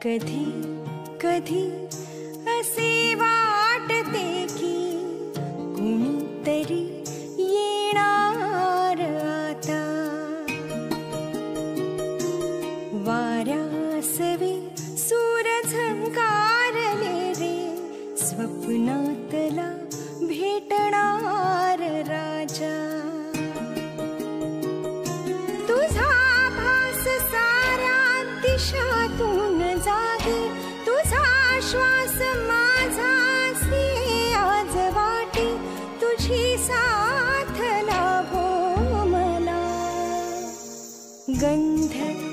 कधी कधी असे वाटते की कुणीतरी येणार आता, वाऱ्यासवे सूर झंकारले रे, स्वप्नातला भेटणार राजा. तुझा भास साऱ्या दिशातून जागे, तुझा श्वास माझासी आज वाटे, तुझी साथ लाभो मला. गंध